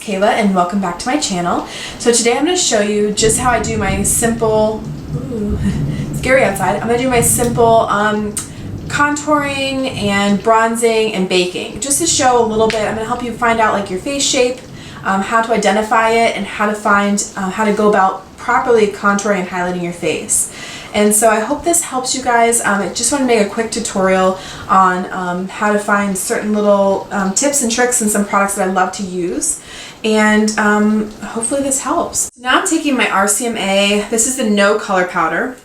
Kayla and welcome back to my channel. So today I'm going to show you just how I do my simple, scary outside, I'm going to do my simple contouring and bronzing and baking. Just to show a little bit, I'm going to help you find out like your face shape, how to identify it, and how to find, how to go about properly contouring and highlighting your face. And so I hope this helps you guys. I just want to make a quick tutorial on how to find certain little tips and tricks and some products that I love to use. And hopefully this helps. Now I'm taking my RCMA, this is the no color powder.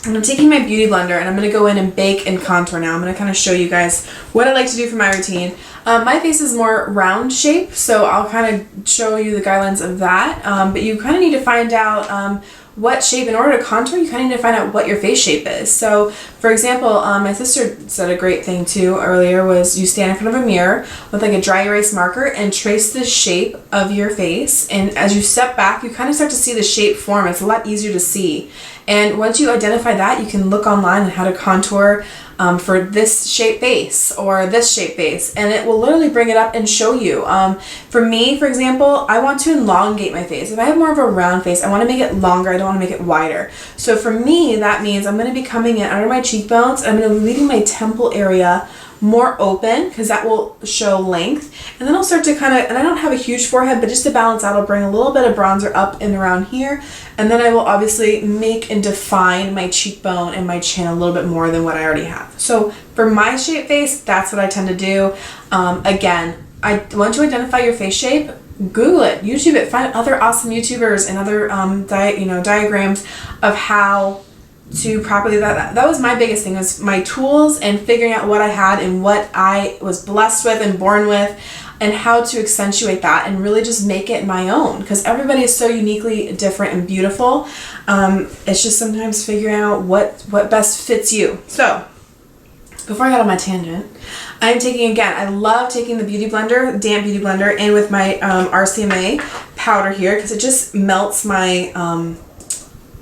And I'm taking my beauty blender and I'm going to go in and bake and contour now. I'm going to kind of show you guys what I like to do for my routine. My face is more round shape, so I'll kind of show you the guidelines of that. But you kind of need to find out what shape, in order to contour, you kind of need to find out what your face shape is. So, for example, my sister said a great thing too earlier was you stand in front of a mirror with like a dry erase marker and trace the shape of your face. And as you step back, you kind of start to see the shape form. It's a lot easier to see. And once you identify that, you can look online on how to contour for this shape face or this shape face, and it will literally bring it up and show you. For me, for example, I want to elongate my face. If I have more of a round face, I want to make it longer. I don't want to make it wider. So for me, that means I'm going to be coming in under my cheekbones, and I'm going to be leaving my temple area more open because that will show length. And then I'll start to kind of, and I don't have a huge forehead, but just to balance out, I'll bring a little bit of bronzer up and around here. And then I will obviously make and define my cheekbone and my chin a little bit more than what I already have. So for my shape face, that's what I tend to do. Again, once you identify your face shape, Google it, YouTube it, find other awesome YouTubers and other diagrams of how to properly, that was my biggest thing, was my tools and figuring out what I had and what I was blessed with and born with, and how to accentuate that and really just make it my own, because everybody is so uniquely different and beautiful. It's just sometimes figuring out what best fits you. So before I got on my tangent, I'm taking, again, I love taking the beauty blender, damp beauty blender, in with my RCMA powder here, because it just melts my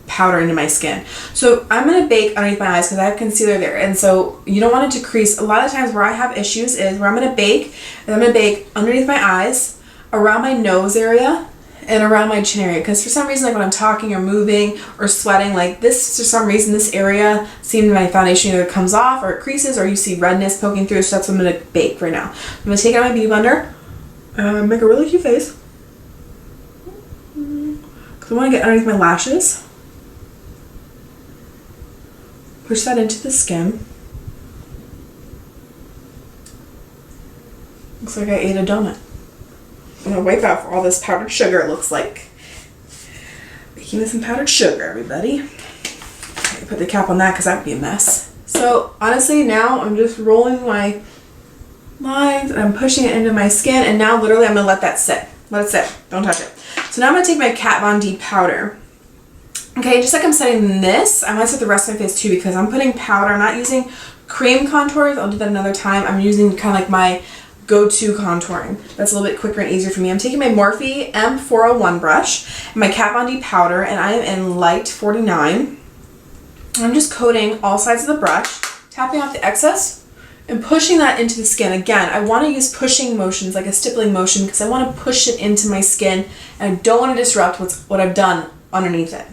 powder into my skin. So I'm going to bake underneath my eyes because I have concealer there, and so you don't want it to crease. A lot of times where I have issues is where I'm going to bake, and I'm going to bake underneath my eyes, around my nose area, and around my chin area, because for some reason, like when I'm talking or moving or sweating, like this, for some reason this area seems my foundation either comes off or it creases, or you see redness poking through. So that's what I'm going to bake right now. I'm going to take out my beauty blender, make a really cute face, because I want to get underneath my lashes. Push that into the skin. Looks like I ate a donut. I'm gonna wipe out for all this powdered sugar, it looks like. Baking with some powdered sugar, everybody. Okay, put the cap on that because that would be a mess. So honestly, now I'm just rolling my lines and I'm pushing it into my skin, and now literally I'm gonna let that sit. Let it sit, don't touch it. So now I'm gonna take my Kat Von D powder. Okay, just like I'm setting this, I might set the rest of my face too, because I'm putting powder. I'm not using cream contours. I'll do that another time. I'm using kind of like my go-to contouring. That's a little bit quicker and easier for me. I'm taking my Morphe M401 brush and my Kat Von D powder, and I am in light 49. I'm just coating all sides of the brush, tapping off the excess and pushing that into the skin. Again, I want to use pushing motions, like a stippling motion, because I want to push it into my skin, and I don't want to disrupt what I've done underneath it.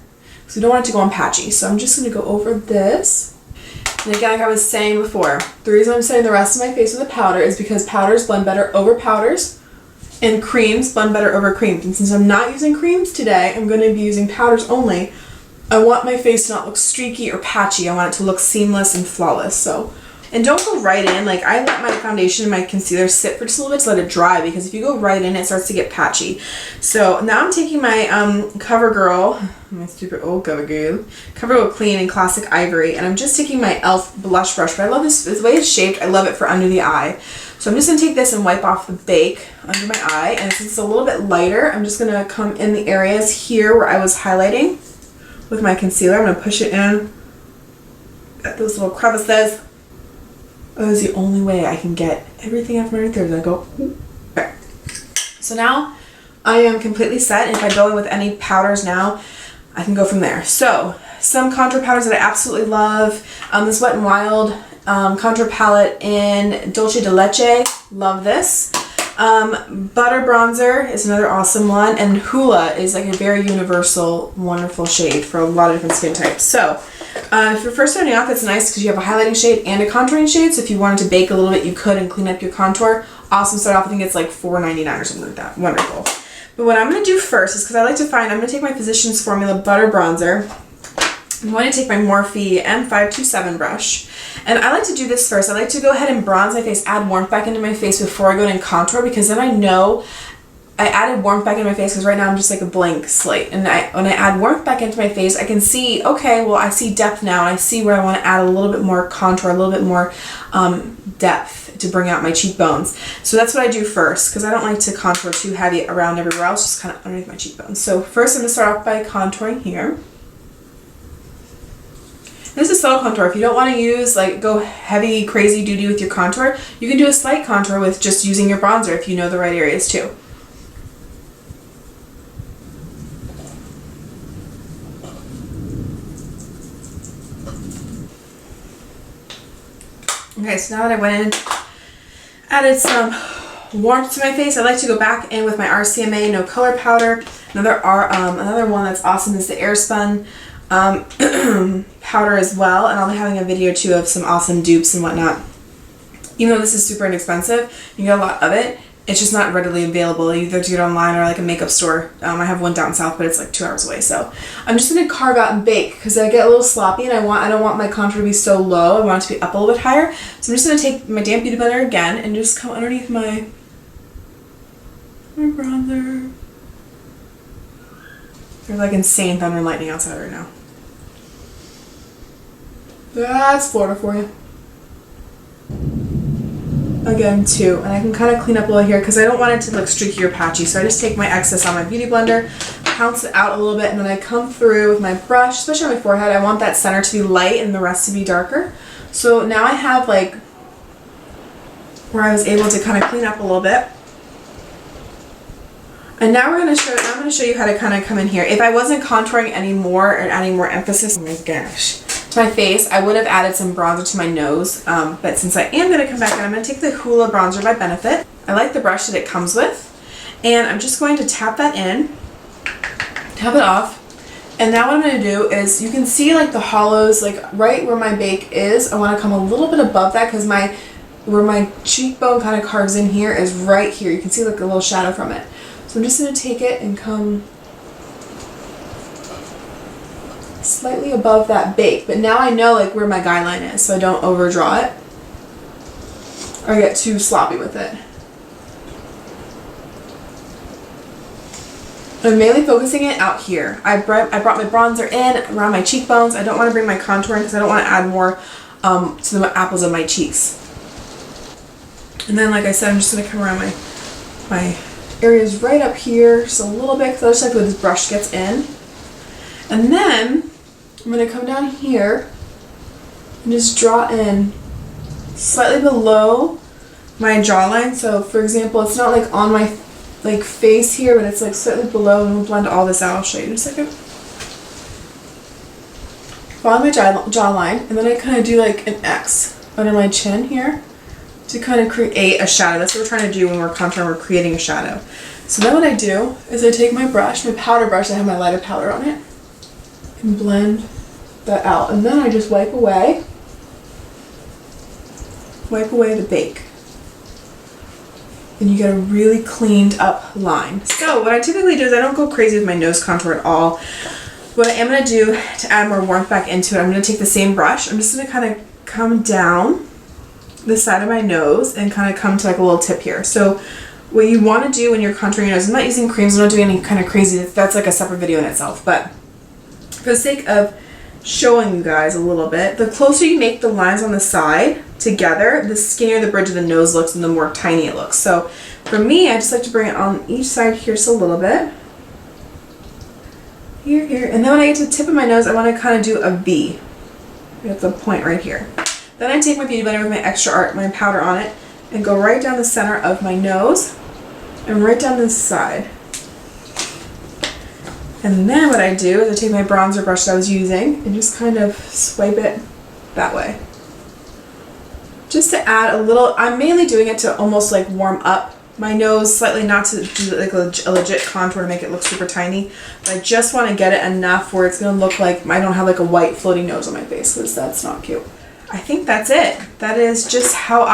So we don't want it to go on patchy. So I'm just going to go over this. And again, like I was saying before, the reason I'm setting the rest of my face with a powder is because powders blend better over powders, and creams blend better over creams. And since I'm not using creams today, I'm going to be using powders only. I want my face to not look streaky or patchy. I want it to look seamless and flawless. So, and don't go right in. Like, I let my foundation and my concealer sit for just a little bit to let it dry, because if you go right in, it starts to get patchy. So now I'm taking my CoverGirl, my stupid old CoverGirl Clean in Classic Ivory, and I'm just taking my e.l.f. blush brush. But I love this the way it's shaped. I love it for under the eye. So I'm just going to take this and wipe off the bake under my eye. And since it's a little bit lighter, I'm just going to come in the areas here where I was highlighting with my concealer. I'm going to push it in at those little crevices. That is the only way I can get everything out from underneath there. I go, okay. So now I am completely set, and if I go in with any powders now, I can go from there. So some contour powders that I absolutely love. This Wet n Wild contour palette in Dolce de Leche. Love this. Butter Bronzer is another awesome one, and Hoola is like a very universal, wonderful shade for a lot of different skin types. So if you're first starting off, it's nice because you have a highlighting shade and a contouring shade, so if you wanted to bake a little bit, you could and clean up your contour. Awesome. Start off, I think it's like $4.99 or something like that. Wonderful. But what I'm going to do first is, because I like to find, I'm going to take my Physicians Formula Butter Bronzer. I'm going to take my Morphe M527 brush, and I like to do this first. I like to go ahead and bronze my face, add warmth back into my face before I go in and contour, because then I know I added warmth back into my face, because right now I'm just like a blank slate. And when I add warmth back into my face, I can see, okay, well, I see depth now, and I see where I want to add a little bit more contour, a little bit more depth to bring out my cheekbones. So that's what I do first, because I don't like to contour too heavy around everywhere else, just kind of underneath my cheekbones. So first I'm going to start off by contouring here. This is subtle contour. If you don't want to use, like, go heavy, crazy duty with your contour, you can do a slight contour with just using your bronzer if you know the right areas too. Okay, so now that I went in, added some warmth to my face, I like to go back in with my RCMA No Color Powder. Another one that's awesome is the Airspun powder as well, and I'll be having a video too of some awesome dupes and whatnot. Even though this is super inexpensive, you get a lot of it, it's just not readily available either to get online or like a makeup store. I have one down south, but it's like 2 hours away. So I'm just going to carve out and bake, because I get a little sloppy and I don't want my contour to be so low. I want it to be up a little bit higher. So I'm just going to take my damp beauty blender again and just come underneath my bronzer. There's like insane thunder and lightning outside right now. That's Florida for you. Again too, and I can kind of clean up a little here because I don't want it to look streaky or patchy, so I just take my excess on my beauty blender, pounce it out a little bit, and then I come through with my brush, especially on my forehead. I want that center to be light and the rest to be darker. So now I have like where I was able to kind of clean up a little bit. And now I'm going to show you how to kind of come in here. If I wasn't contouring anymore or adding more emphasis, oh my gosh, to my face, I would have added some bronzer to my nose, but since I am going to come back in, I'm going to take the Hoola Bronzer by Benefit. I like the brush that it comes with, and I'm just going to tap that in, tap it off, and now what I'm going to do is, you can see like the hollows, like right where my bake is. I want to come a little bit above that, because where my cheekbone kind of carves in here is right here. You can see like a little shadow from it. So I'm just going to take it and come slightly above that bake, but now I know like where my guideline is, so I don't overdraw it or get too sloppy with it. I'm mainly focusing it out here. I brought my bronzer in around my cheekbones. I don't want to bring my contour in because I don't want to add more to the apples of my cheeks. And then, like I said, I'm just going to come around my areas right up here just a little bit, because I just like where this brush gets in. And then I'm going to come down here and just draw in slightly below my jawline. So for example, it's not like on my like face here, but it's like slightly below, and we'll blend all this out. I'll show you in a second. Follow my jawline, and then I kind of do like an X under my chin here to kind of create a shadow. That's what we're trying to do when we're contouring, we're creating a shadow. So then what I do is I take my brush, my powder brush, I have my lighter powder on it, and blend that out. And then I just wipe away the bake. And you get a really cleaned up line. So what I typically do is I don't go crazy with my nose contour at all. What I am going to do to add more warmth back into it, I'm going to take the same brush. I'm just going to kind of come down the side of my nose and kind of come to like a little tip here. So what you want to do when you're contouring your nose, I'm not using creams, I'm not doing any kind of crazy, that's like a separate video in itself, but for the sake of showing you guys a little bit, the closer you make the lines on the side together, the skinnier the bridge of the nose looks and the more tiny it looks. So for me, I just like to bring it on each side here just a little bit. Here, and then when I get to the tip of my nose, I want to kind of do a V. That's a point right here. Then I take my beauty blender with my extra art, my powder on it, and go right down the center of my nose and right down this side. And then what I do is I take my bronzer brush that I was using and just kind of swipe it that way. Just to add a little, I'm mainly doing it to almost like warm up my nose slightly, not to do like a legit contour to make it look super tiny, but I just want to get it enough where it's going to look like I don't have like a white floating nose on my face, because that's not cute. I think that's it. That is just how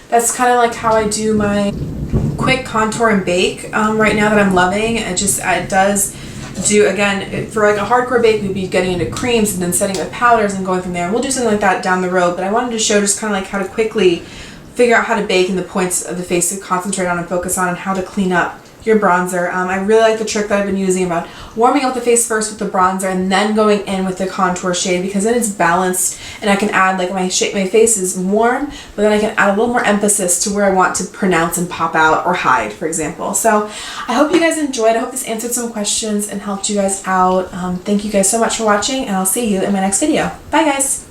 that's kind of like how I do my quick contour and bake right now that I'm loving. It does do, again, for like a hardcore bake, we'd be getting into creams and then setting with powders and going from there. And we'll do something like that down the road, but I wanted to show just kind of like how to quickly figure out how to bake and the points of the face to concentrate on and focus on, and how to clean up your bronzer. I really like the trick that I've been using about warming up the face first with the bronzer and then going in with the contour shade, because then it's balanced and I can add, like, my face is warm, but then I can add a little more emphasis to where I want to pronounce and pop out or hide, for example. So I hope you guys enjoyed. I hope this answered some questions and helped you guys out. Thank you guys so much for watching, and I'll see you in my next video. Bye guys!